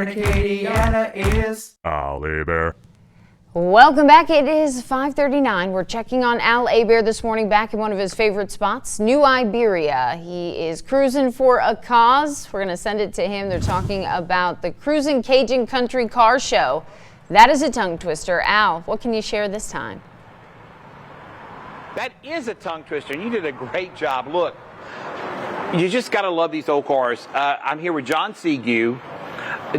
in Acadiana is Al Bear. Welcome back. It is 5:39. We're checking on Al Bear this morning, back in one of his favorite spots, New Iberia. He is cruising for a cause. We're going to send it to him. They're talking about the Cruisin Cajun Country Car Show. That is a tongue twister. Al, what can you share this time? That is a tongue twister, and you did a great job. Look, you just got to love these old cars. I'm here with John Sigue.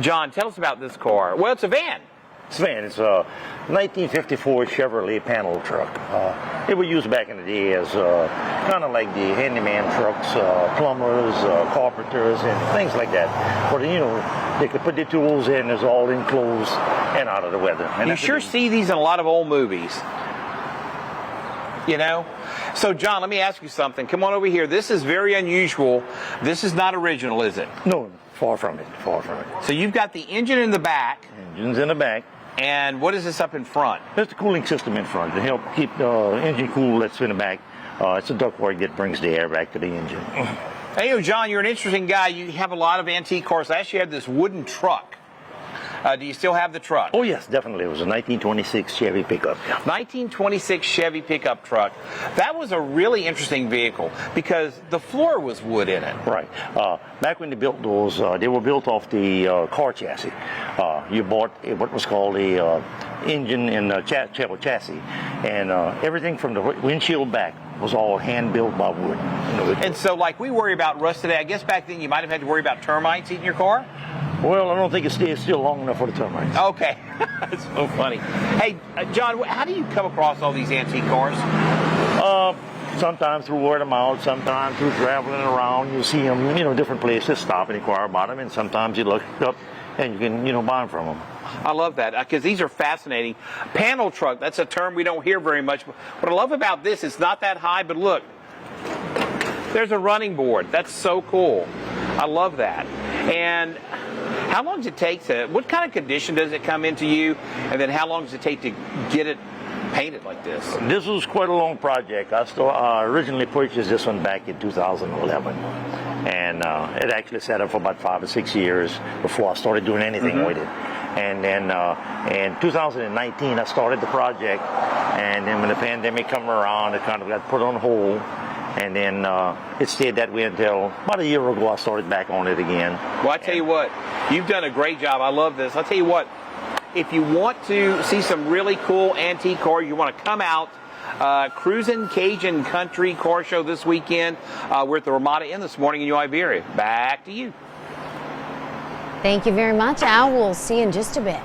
John, tell us about this car. Well, it's a van. It's a van. It's a 1954 Chevrolet panel truck. It was used back in the day as kind of like the handyman trucks, plumbers, carpenters, and things like that. But, you know, they could put the tools in, it's all enclosed and out of the weather. And you sure see these in a lot of old movies. You know? So, John, let me ask you something. Come on over here. This is very unusual. This is not original, is it? No, far from it, far from it. So you've got the engine in the back. Engine's in the back. And what is this up in front? There's the cooling system in front to help keep the engine cool. That's in the back. It's a ductwork that brings the air back to the engine. Hey, you know, John, you're an interesting guy. You have a lot of antique cars. Last year you had this wooden truck. Do you still have the truck? Oh, yes, definitely. It was a 1926 Chevy pickup. 1926 Chevy pickup truck. That was a really interesting vehicle because the floor was wood in it. Right. Back when they built those, they were built off the car chassis. You bought what was called a engine and chassis, and everything from the windshield back was all hand-built by wood. You know, and so, like we worry about rust today, I guess back then you might have had to worry about termites eating your car? Well, I don't think it's still long enough for the termites. Okay. That's so funny. Hey, John, how do you come across all these antique cars? Sometimes through word of mouth, sometimes through traveling around. You see them, you know, different places, stop and inquire about them, and sometimes you look up and you can, you know, buy them from them. I love that because these are fascinating. Panel truck, that's a term we don't hear very much. What I love about this, it's not that high, but look, there's a running board. That's so cool. I love that. And how long does it take what kind of condition does it come into you? And then how long does it take to get it painted like this? This was quite a long project. I originally purchased this one back in 2011. And it actually sat up for about 5 or 6 years before I started doing anything with it. And then in 2019, I started the project. And then when the pandemic came around, it kind of got put on hold. And then it stayed that way until about a year ago I started back on it again. Well, I tell you what, you've done a great job. I love this. I'll tell you what, if you want to see some really cool antique cars, you want to come out, Cruisin Cajun Country Car Show this weekend. We're at the Ramada Inn this morning in New Iberia. Back to you. Thank you very much, Al. We'll see you in just a bit.